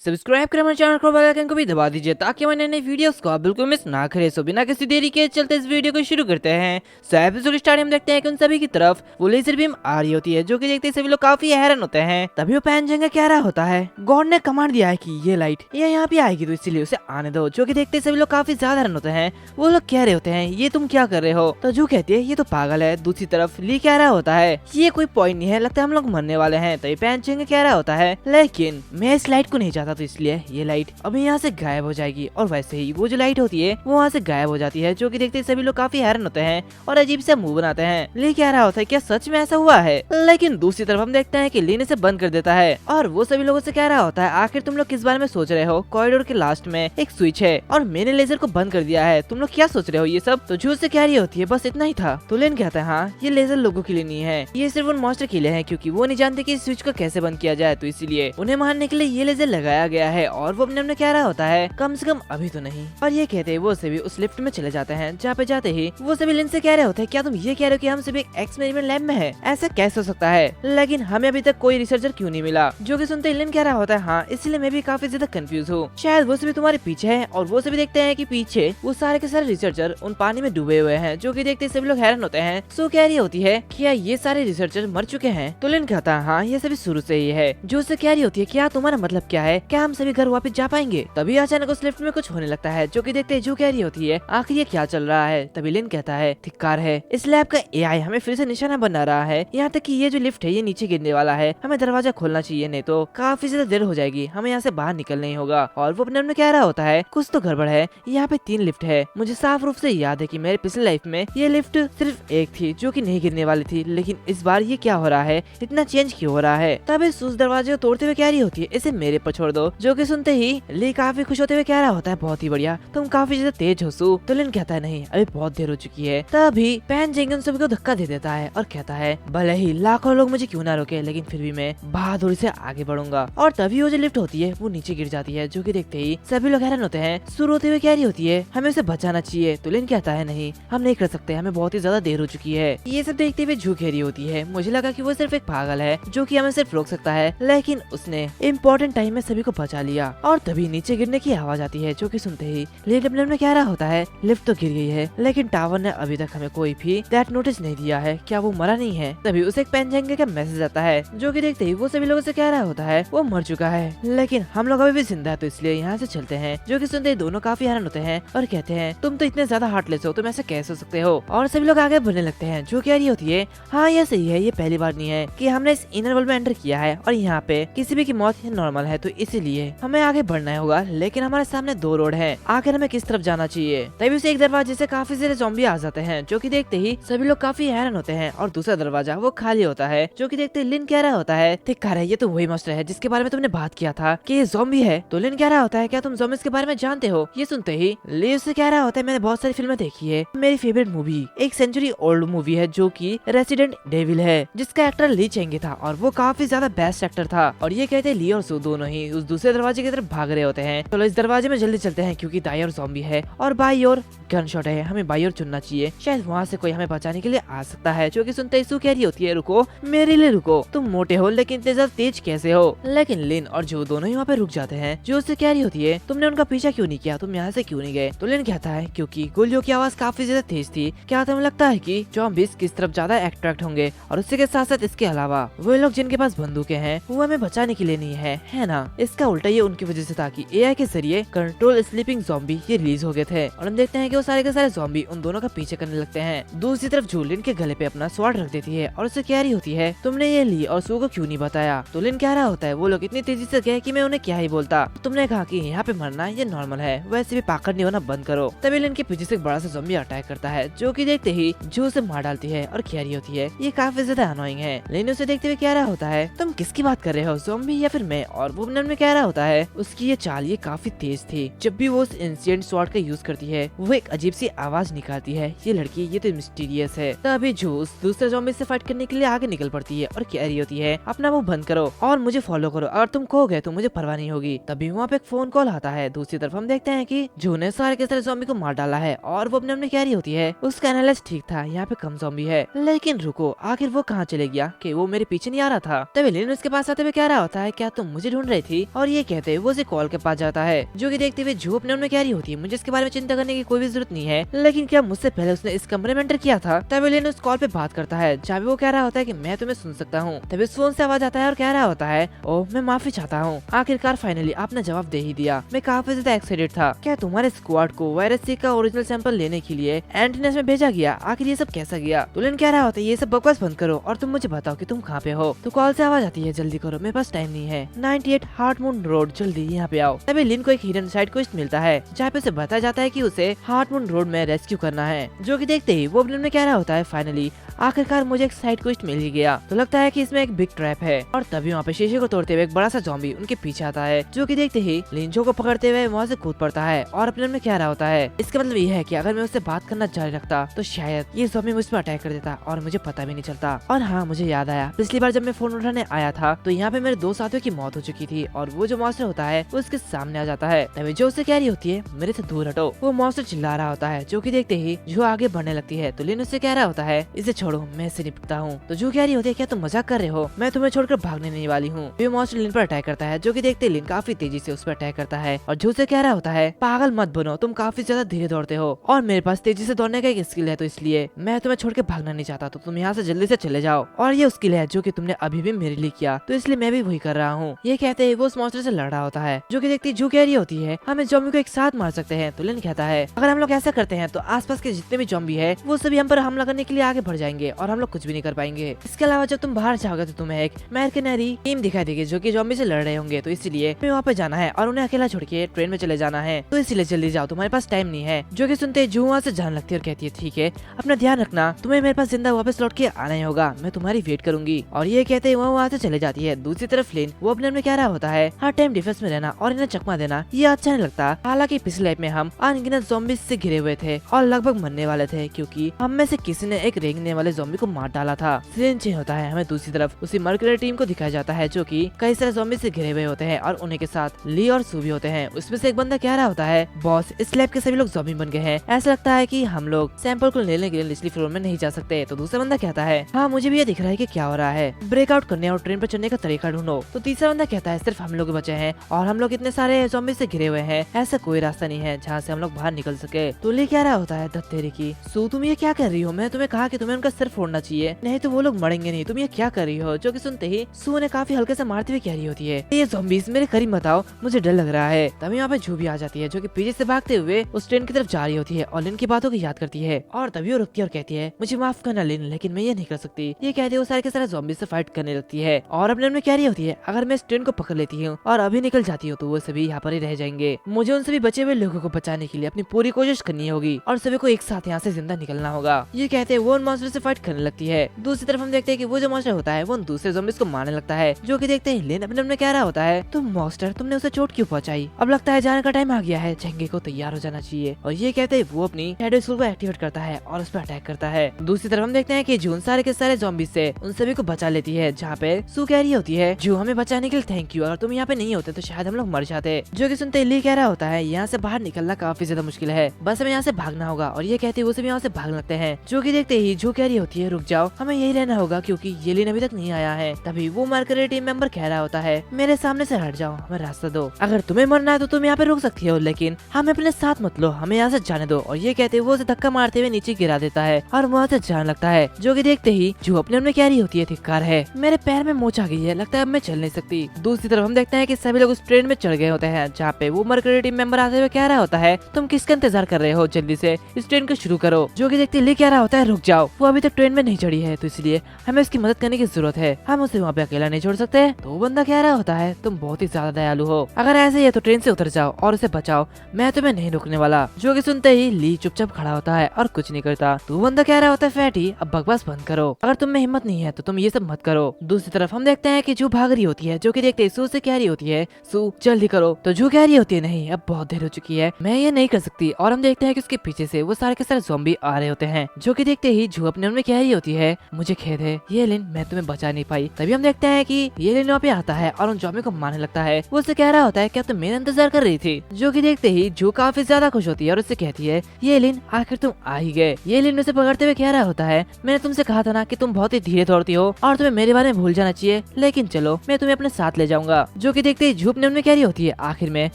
Subscribe कर हमारे channel को, बेल आइकन को भी दबा दीजिए ताकि हमारे नए वीडियोस को आप बिल्कुल मिस ना करें। सो बिना किसी देरी के चलते इस वीडियो को शुरू करते हैं। सो एपिसोड स्टार्ट हम देखते हैं कि उन सभी की तरफ वो लेजर बीम आ रही होती है, जो कि देखते ही सभी लोग काफी हैरान होते हैं। तभी वो पैनचेंग कह रहा होता है, गॉड ने कमांड दिया है कि ये लाइट ये यहाँ पे आएगी तो इसलिए उसे आने दो। जो कि देखते ही सभी लोग काफी ज्यादा हैरान होते हैं। वो लोग कह रहे होते हैं, ये तुम क्या कर रहे हो? तो जो कहती है, ये तो पागल है। दूसरी तरफ ली कह रहा होता है, ये कोई पॉइंट नहीं है, लगता है हम लोग मरने वाले हैं। तो पैनचेंग कह रहा होता है, लेकिन मैं इस लाइट को नहीं चाहता, तो इसलिए ये लाइट अभी यहाँ से गायब हो जाएगी। और वैसे ही वो जो लाइट होती है वो वहाँ से गायब हो जाती है। जो कि देखते ही सभी लोग काफी हैरान होते हैं और अजीब से मुंह बनाते हैं। ली कह रहा होता है, क्या सच में ऐसा हुआ है? लेकिन दूसरी तरफ हम देखते हैं कि ली ने इसे बंद कर देता है और वो सभी लोगों से कह रहा होता है, आखिर तुम लोग किस बारे में सोच रहे हो? कॉरिडोर के लास्ट में एक स्विच है और मैंने लेजर को बंद कर दिया है, तुम लोग क्या सोच रहे हो ये सब? तो झूठ से कह रही होती है, बस इतना ही था। तो लेन कहता है, हाँ ये लेजर लोगों के लिए नहीं है, ये सिर्फ उन मॉन्स्टर के लिए है, क्योंकि वो नहीं जानते कि इस स्विच को कैसे बंद किया जाए, तो इसीलिए उन्हें मारने के लिए ये लेजर लगाया गया है। और वो अपने कह रहा होता है, कम से कम अभी तो नहीं। और ये कहते हैं वो सभी उस लिफ्ट में चले जाते हैं, जहाँ पे जाते ही वो सभी लिन से कह रहे होते हैं, क्या तुम ये कह रहे हो कि हम सभी एक्सपेरिमेंट लैब में है? ऐसा कैसे हो सकता है? लेकिन हमें अभी तक कोई रिसर्चर क्यों नहीं मिला? जो कि सुनते ही लिन कह रहा होता है, हाँ इसलिए मैं भी काफी ज्यादा कंफ्यूज हूँ, शायद वो सभी तुम्हारे पीछे है। और वो सभी देखते हैं कि पीछे वो सारे के सारे रिसर्चर उन पानी में डूबे हुए हैं। जो कि देखते सभी लोग हैरान होते हैं। सो कह रही होती है, क्या ये सारे रिसर्चर मर चुके हैं? तो लिन कहता है, हाँ ये सभी शुरू से ही है। जो उससे कह रही होती है, क्या तुम्हारा मतलब क्या है? क्या हम सभी घर वापस जा पाएंगे? तभी अचानक उस लिफ्ट में कुछ होने लगता है। जो कि देखते जो कह रही होती है, आखिर ये क्या चल रहा है? तभी लिन कहता है, धिक्कार है, इस लैब का एआई हमें फिर से निशाना बना रहा है। यहाँ तक कि ये जो लिफ्ट है ये नीचे गिरने वाला है, हमें दरवाजा खोलना चाहिए, नहीं तो काफी ज्यादा देर हो जाएगी, हमें यहाँ से बाहर निकलना ही होगा। और वो अपने कह रहा होता है, कुछ तो गड़बड़ है, यहाँ पे 3 लिफ्ट है। मुझे साफ रूप से याद है कि मेरे पिछले लाइफ में ये लिफ्ट सिर्फ एक थी जो कि नहीं गिरने वाली थी, लेकिन इस बार ये क्या हो रहा है? इतना चेंज क्यों हो रहा है? तब इस उस दरवाजे को तोड़ते हुए कह रही होती है, इसे मेरे पर छोड़ दो। जो कि सुनते ही ली काफी खुश होते हुए कह रहा होता है, बहुत ही बढ़िया, तुम काफी ज्यादा तेज हो सू। तो लिन कहता है, नहीं अभी बहुत देर हो चुकी है। तभी पैनचेंग सभी को धक्का दे देता है और कहता है, भले ही लाखों लोग मुझे क्यों ना रोके, लेकिन फिर भी मैं बहादुरी से आगे बढ़ूंगा। और तभी वो जो लिफ्ट होती है वो नीचे गिर जाती है। जो कि देखते ही सभी लोग हैरान होते हैं। शुरू होते हुए कह रही होती है, हमें उसे बचाना चाहिए। तो लिन कहता है, नहीं हम नहीं कर सकते, हमें बहुत ही ज्यादा देर हो चुकी है। ये सब देखते हुए झू कह रही होती है, मुझे लगा कि वो सिर्फ एक पागल है जो कि हमें सिर्फ रोक सकता है, लेकिन उसने इम्पोर्टेंट टाइम में सभी को बचा लिया। और तभी नीचे गिरने की आवाज आती है। जो कि सुनते ही लिन अपने कह रहा होता है, लिफ्ट तो गिर गई है, लेकिन टावर ने अभी तक हमें कोई भी दैट नोटिस नहीं दिया है, क्या वो मरा नहीं है? तभी उसे एक पैनचेंग का मैसेज आता है। जो कि देखते ही वो सभी लोगों से कह रहा होता है, वो मर चुका है, लेकिन हम लोग अभी भी जिंदा है, तो इसलिए यहाँ से चलते हैं। जो कि सुनते ही दोनों काफी हैरान होते हैं और कहते हैं, तुम तो इतने ज्यादा हार्टलेस हो, तुम ऐसे कैसे हो सकते हो? और सभी लोग आगे बढ़ने लगते हैं। जो कह रही होती है, हाँ ये सही है, ये पहली बार नहीं है कि हमने इस इनर वर्ल्ड में एंटर किया है और यहाँ पे किसी भी की मौत नॉर्मल है, तो इसीलिए हमें आगे बढ़ना होगा। लेकिन हमारे सामने 2 रोड है, आखिर हमें किस तरफ जाना चाहिए? तभी उसे एक दरवाजे से काफी सारे ज़ॉम्बी आ जाते हैं। जो कि देखते ही सभी लोग काफी हैरान होते हैं और दूसरा दरवाजा वो खाली होता है। जो कि देखते लिन कह रहा होता है, धिक्कार है, ये तो वही मॉन्स्टर है जिसके बारे में तुमने बात किया था कि ये ज़ॉम्बी है। तो लिन कह रहा होता है, क्या तुम ज़ॉम्बीज़ के बारे में जानते हो? ये सुनते ही ली उससे कह रहा होता है, मैंने बहुत सारी फिल्में देखी है, मेरी फेवरेट मूवी एक सेंचुरी ओल्ड मूवी है जो कि रेसिडेंट डेविल है, जिसका एक्टर ली चेंगे था और वो काफी ज्यादा बेस्ट एक्टर था। और ये कहते ली और सू दोनों ही उस दूसरे दरवाजे की तरफ भाग रहे होते हैं। चलो इस दरवाजे में जल्दी चलते हैं, क्योंकि दाई और ज़ॉम्बी है और बाई और गन शॉट है, हमें बाई और चुनना चाहिए, शायद वहाँ से कोई हमें बचाने के लिए आ सकता है। जो कि सुनते ही सू कह रही होती है, रुको मेरे लिए रुको, तुम मोटे हो लेकिन इतने ज्यादा तेज कैसे हो? लेकिन लिन और जो दोनों ही वहाँ पे रुक जाते हैं। जो उससे कह रही होती है, तुमने उनका पीछा क्यों नहीं किया, तुम यहाँ से क्यों नहीं गए? तो लिन कहता है, क्योंकि गोलियों की आवाज काफी ज्यादा तेज थी, क्या तुम्हें लगता है कि ज़ॉम्बीज़ किस तरफ ज्यादा अट्रैक्ट होंगे? और उसके के साथ साथ इसके अलावा वो लोग जिनके पास बंदूकें हैं वो हमें बचाने के लिए नहीं है ना? इसका उल्टा ये उनकी वजह से था कि एआई के जरिए कंट्रोल स्लीपिंग ज़ॉम्बी ये रिलीज हो गए थे। और हम देखते हैं कि वो सारे के सारे ज़ॉम्बी उन दोनों का पीछे करने लगते हैं। दूसरी तरफ जो लिन के गले पे अपना स्वॉर्ड रख देती है और उससे कह रही होती है, तुमने ये ली और सू को क्यों नहीं बताया? तो लिन कह रहा होता है, वो लोग इतनी तेजी से गए कि मैं उन्हें क्या ही बोलता, तुमने कहा कि यहाँ पे मरना ये नॉर्मल है, वैसे भी पाकड़ नहीं होना बंद करो। तभी लिन के पीछे से एक बड़ा सा ज़ॉम्बी अटैक करता है। जो कि देखते ही जो उसे मार डालती है और कह रही होती है, ये काफी ज्यादा अनोइंग है। लिन उसे देखते हुए कह रहा होता है, तुम किसकी बात कर रहे हो, ज़ॉम्बी या फिर मैं? और वो में कह रहा होता है, उसकी ये चाल ये काफी तेज थी, जब भी वो उस एंशिएंट स्वॉर्ड का यूज करती है वो एक अजीब सी आवाज निकालती है, ये लड़की ये तो मिस्टीरियस है। तभी जो उस दूसरे ज़ॉम्बी से फाइट करने के लिए आगे निकल पड़ती है और कह रही होती है, अपना मुंह बंद करो और मुझे फॉलो करो, अगर तुम खो गए तो मुझे परवाह नहीं होगी। तभी वहाँ पे एक फोन कॉल आता है। दूसरी तरफ हम देखते हैं कि जो ने सारे के सारे ज़ॉम्बी को मार डाला है और वो अपने कह रही होती है, उसका एनालिसिस ठीक था, यहाँ पे कम ज़ॉम्बी है, लेकिन रुको आखिर वो कहाँ चले गया कि वो मेरे पीछे नहीं आ रहा था? तभी लिन उसके पास आते हुए कह रहा होता है, क्या तुम मुझे ढूंढ रही थी? और ये कहते वो उसे कॉल के पास जाता है, जो कि देखते हुए जू अपने मन में कह रही होती है मुझे इसके बारे में चिंता करने की कोई भी जरूरत नहीं है, लेकिन क्या मुझसे पहले उसने इस कमरे में एंटर किया था। तभी लिन उस कॉल पे बात करता है जहाँ वो कह रहा होता है कि मैं तुम्हें सुन सकता हूँ। तभी उस फोन से आवाज आता है और कह रहा होता है ओह मैं माफी चाहता हूँ, आखिरकार फाइनली आपने जवाब दे ही दिया। मैं काफी ज्यादा एक्साइटेड था। क्या तुम्हारे स्क्वाड को वायरस सी का ओरिजिनल सैंपल लेने के लिए एंटीनेस में भेजा गया? आखिर ये सब कैसा गया? तो लिन कह रहा होता है ये सब बकवास बंद करो और तुम मुझे बताओ कि तुम कहाँ पे हो। तो कॉल से आवाज आती है जल्दी करो मेरे पास टाइम नहीं है, 98 हार्ट मून रोड जल्दी यहाँ पे आओ। तभी लिन को एक हिडन साइड क्वेस्ट मिलता है जहाँ पे उसे बताया जाता है कि उसे हार्ट मून रोड में रेस्क्यू करना है, जो कि देखते ही वो अपने में कह रहा होता है फाइनली आखिरकार मुझे एक साइड क्वेस्ट मिल ही गया। तो लगता है कि इसमें एक बिग ट्रैप है। और तभी वहाँ पे शीशे को तोड़ते हुए एक बड़ा सा ज़ॉम्बी उनके पीछे आता है, जो कि देखते ही लिंचो को पकड़ते हुए वहाँ से कूद पड़ता है और अपने में कह रहा होता है इसका मतलब ये है कि अगर मैं उससे बात करना जारी रखता तो शायद ये ज़ॉम्बी मुझ पर अटैक कर देता और मुझे पता भी नहीं चलता। और हाँ मुझे याद आया पिछली बार जब मैं फोन उठाने आया था तो यहाँ पे मेरे 2 साथियों की मौत हो चुकी थी और वो जो मॉन्स्टर होता है वो उसके सामने आ जाता है। तभी जो उसे कह रही होती है मेरे से दूर हटो। वो मॉन्स्टर चिल्ला रहा होता है, जो कि देखते ही जो आगे बढ़ने लगती है तो लिन उससे कह रहा होता है इसे छोड़ो मैं इससे निपटता हूँ। तो जो कह रही होती है क्या तुम मजाक कर रहे हो, मैं तुम्हें छोड़कर भागने नहीं वाली हूँ। ये मॉन्स्टर लिन पर अटैक करता है, जो कि देखते लिन काफी तेजी से उस पर अटैक करता है और जो उसे कह रहा होता है पागल मत बनो, तुम काफी ज्यादा धीरे दौड़ते हो और मेरे पास तेजी से दौड़ने का एक स्किल है, तो इसलिए मैं तुम्हें छोड़ के भागना नहीं चाहता, तो तुम यहाँ से जल्दी से चले जाओ। और ये स्किल है जो कि तुमने अभी भी मेरे लिए किया, तो इसलिए मैं भी वही कर रहा हूँ। ये कहते ही वो उस मॉन्स्टर से लड़ रहा होता है, जो कि देखती जो कह रही होती है हम इस ज़ॉम्बी को एक साथ मार सकते हैं। तो लिन कहता है अगर हम लोग ऐसा करते हैं तो आसपास के जितने भी ज़ॉम्बी है वो सभी हम पर हमला करने के लिए आगे बढ़ जाएंगे और हम लोग कुछ भी नहीं कर पाएंगे। इसके अलावा जब तुम बाहर जाओगे तो तुम्हें एक मर्केनरी टीम दिखाई देगी जो कि ज़ॉम्बी से लड़ रहे होंगे, तो इसलिए हमें वहाँ पे जाना है और उन्हें अकेला छोड़ के ट्रेन में चले जाना है, तो इसलिए जल्दी जाओ तुम्हारे पास टाइम नहीं है। जो कि सुनते जू वहाँ से जाने लगती है और कहती है ठीक है अपना ध्यान रखना, तुम्हें मेरे पास जिंदा वापस लौट के आना ही होगा, मैं तुम्हारी वेट करूंगी। और ये कहते ही वो वहाँ से चले जाती है। दूसरी तरफ लिन वो अपने में कह रहा होता है हर टाइम डिफेंस में रहना और इन्हें चकमा देना ये अच्छा नहीं लगता। हालांकि पिछले लाइफ में हम अनगिनत ज़ॉम्बी से घिरे हुए थे और लगभग मरने वाले थे क्योंकि हम में से किसी ने एक रेंगने वाले ज़ॉम्बी को मार डाला था। सीन चेंज होता है, हमें दूसरी तरफ उसी मर्कुरी टीम को दिखाया जाता है जो कि कई सारे ज़ॉम्बी से घिरे हुए होते हैं और उन्हीं के साथ ली और सू भी होते हैं। उसमें से एक बंदा कह रहा होता है बॉस इस लैब के सभी लोग ज़ॉम्बी बन गए हैं, ऐसा लगता है कि हम लोग सैंपल को लेने के लिए निचली फ्लोर में नहीं जा सकते। तो दूसरा बंदा कहता है हाँ मुझे भी ये दिख रहा है कि क्या हो रहा है, ब्रेकआउट करने और ट्रेन पर चढ़ने का तरीका ढूंढो। तो तीसरा बंदा कहता है सिर्फ हम लोग बचे हैं और हम लोग इतने सारे ज़ॉम्बी से घिरे हुए हैं, ऐसा कोई रास्ता नहीं है जहाँ से हम लोग बाहर निकल सके। तो ले क्या रहा होता है दत्तेरी की सू तुम ये क्या कर रही हो, मैं तुम्हें कहा कि तुम्हें उनका सिर फोड़ना चाहिए नहीं तो वो लोग मरेंगे नहीं, तुम ये क्या कर रही हो। जो कि सुनते ही सू ने काफी हल्के से मारते हुए कह रही होती है ये ज़ॉम्बीज़ मेरे करीब बताओ मुझे डर लग रहा है। तभी यहाँ पे जू भी आ जाती है जो कि पीछे से भागते हुए उस ट्रेन की तरफ जा रही होती है और लिन की बातों की याद करती है और तभी वो रुकती है और कहती है मुझे माफ करना लिन लेकिन मैं ये नहीं कर सकती। ये कहते वो सारे के सारे ज़ॉम्बी से फाइट करने लगती है और अपने में कह रही होती है अगर मैं इस ट्रेन को पकड़ लेती हूँ और अभी निकल जाती हूँ तो वो सभी यहाँ पर ही रह जाएंगे, मुझे उन सभी बचे हुए लोगों को बचाने के लिए अपनी पूरी कोशिश करनी होगी और सभी को एक साथ यहाँ से जिंदा निकलना होगा। ये कहते हैं वो उन मॉन्स्टर से फाइट करने लगती है। दूसरी तरफ हम देखते हैं कि वो जो मॉन्स्टर होता है वो उन दूसरे ज़ॉम्बीज़ को मारने लगता है, जो कि देखते हैं लिन अपने में कह रहा होता है तुम मॉन्स्टर तुमने उसे चोट क्यों पहुंचाई, अब लगता है जाने का टाइम आ गया है, चंगे को तैयार हो जाना चाहिए। और ये कहते हैं वो अपनी शैडो स्कूल को एक्टिवेट करता है और उस पर अटैक करता है। दूसरी तरफ हम देखते हैं कि जून सारे के सारे ज़ॉम्बीज़ से उन सभी को बचा लेती है, जहाँ पे सू कह रही होती है जो हमें बचाने के लिए थैंक यू, और तुम यहाँ पे नहीं होते तो शायद हम लोग मर जाते। जो कि सुनते ली कह रहा होता है यहाँ से बाहर निकलना काफी ज्यादा मुश्किल है, बस हमें यहाँ से भागना होगा। और ये कहते वो सभी यहाँ से भागने लगते हैं। जो कि देखते ही जो कह रही होती है रुक जाओ हमें यही रहना होगा क्योंकि ये लिन अभी तक नहीं आया है। तभी वो मर्करी टीम मेंबर कह रहा होता है मेरे सामने से हट जाओ, हमें रास्ता दो, अगर तुम्हें मरना है तो तुम यहाँ पे रुक सकती हो लेकिन हमें अपने साथ मत लो, हमें यहाँ से जाने दो। और ये कहते वो उसे धक्का मारते हुए नीचे गिरा देता है और वहाँ से जाने लगता है। जो कि देखते ही जो अपने में कह रही होती है धिक्कार है, मेरे पैर में मोच आ गई है, लगता है अब मैं चल नहीं सकती। दूसरी तरफ हम देखते हैं कि सभी लोग उस ट्रेन में चढ़ गए होते हैं, जहाँ पे वो मर्करी टीम मेंबर आते हुए कह रहा होता है तुम किसका इंतजार कर रहे हो, जल्दी से इस ट्रेन को शुरू करो। जो कि देखते ले कह रहा होता है रुक जाओ, वो अभी तक ट्रेन में नहीं चढ़ी है तो इसलिए हमें उसकी मदद करने की जरूरत है, हम उसे वहाँ पे अकेला नहीं छोड़ सकते। तो वो बंदा कह रहा होता है तुम बहुत ही ज्यादा दयालु हो, अगर ऐसे ही है तो ट्रेन से उतर जाओ और उसे बचाओ, मैं तुम्हें नहीं रोकने वाला। जो कि सुनते ही ली चुपचाप खड़ा होता है और कुछ नहीं करता। तो वो बंदा कह रहा होता है फैटी अब बकवास बंद करो, अगर तुम में हिम्मत नहीं है तो तुम ये सब मत करो। दूसरी तरफ हम देखते हैं कि जू भाग रही होती है, जो कि देखते सू से कह रही होती है सू जल्दी करो। तो जू कह रही होती है नहीं अब बहुत देर हो चुकी है, मैं ये नहीं कर सकती। और हम देखते हैं कि उसके पीछे से वो सारे के सारे ज़ॉम्बी आ रहे होते हैं। जो कि देखते ही जू अपने उनमें कह रही होती है मुझे खेद है ये लिन, मैं तुम्हें बचा नहीं पाई। तभी हम देखते हैं कि ये लिन वहाँ पे आता है और उन जॉमी को मारने लगता है। वो उससे कह रहा होता है क्या तुम मेरा इंतजार कर रही थी, जो कि देखते ही जो काफी ज्यादा खुश होती है और उससे कहती है ये लिन आखिर तुम आ ही गए। ये लिन उसे पकड़ते हुए कह रहा होता है मैंने तुमसे कहा था ना कि तुम बहुत ही धीरे दौड़ती हो और तुम्हें मेरे बारे में भूल जाना चाहिए, लेकिन चलो मैं तुम्हें अपने साथ ले जाऊंगा। जो कि देखते ही झूप ने उनमें कह रही होती है आखिर में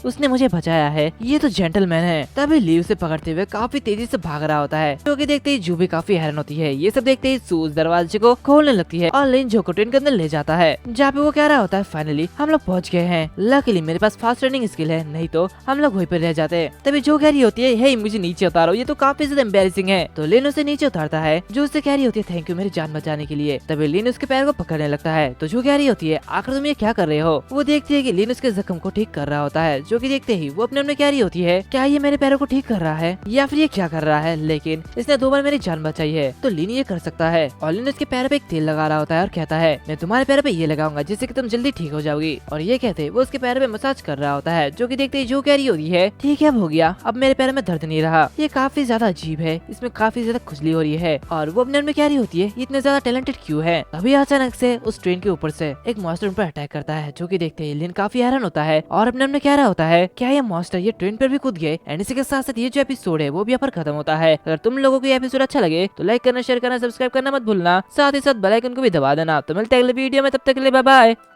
उसने मुझे बचाया है, ये तो जेंटलमैन है। तभी ली उसे पकड़ते हुए काफी तेजी से भाग रहा होता है। जो कि देखते ही झूप भी काफी हैरान होती है। ये सब देखते ही सूज दरवाजे को खोलने लगती है और लिन जो को ट्रेन के अंदर ले जाता है, जहाँ पे वो कह रहा होता है फाइनली हम लोग पहुंच गए हैं। लकीली मेरे पास फास्ट रनिंग स्किल है, नहीं तो हम लोग वहीं पर रह जाते। तभी जो कह रही होती है हे मुझे नीचे उतारो, ये तो काफी ज्यादा एम्बैरेसिंग है। तो लिन उसे नीचे उतारता है। जो उससे कह रही होती है थैंक यू मेरी जान बचाने के लिए। तभी लिन उसके पैर को पकड़ने लगता है। तो जो कह रही होती है आखिर तुम ये क्या कर रहे हो। वो देखती है कि लिन उसके जख्म को ठीक कर रहा होता है। जो कि देखते ही वो अपने मन में कह रही होती है क्या ये मेरे पैरों को ठीक कर रहा है या फिर ये क्या कर रहा है, लेकिन इसने 2 बार मेरी जान बचाई है तो लिन ये कर सकता है। और लिन उसके पैर पे एक तेल लगा रहा होता है और कहता है मैं तुम्हारे पैर पे ये लगाऊंगा जिससे कि तुम जल्दी ठीक हो जाओगी। और ये कहते वो उसके पैर पे मसाज कर रहा होता है। जो कि देखते ही जो कह रही होती है ठीक है अब हो गया, अब मेरे पैर में दर्द नहीं रहा। ये काफी ज्यादा अजीब है, इसमें काफी ज्यादा खुजली हो रही है। और वो अपने मन में कह रही होती है ये इतने ज्यादा टैलेंटेड क्यों है। तभी अचानक से उस ट्रेन के ऊपर से एक मॉन्स्टर उन पर अटैक करता है। जो कि देखते ही लिन काफी हैरान होता है और अपने मन में कह रहा होता है क्या ये मॉन्स्टर ये ट्रेन पर भी कूद गए। एंड इसी के साथ साथ ये जो एपिसोड है वो भी यहाँ पर खत्म होता है। अगर तुम लोगों को ये एपिसोड अच्छा लगे तो लाइक करना, शेयर करना, सब्सक्राइब करना मत भूलना। साथ ही साथ बेल आइकन को भी दबा देना। तो मिलते हैं अगले वीडियो में, तब तक के लिए बाय बाय।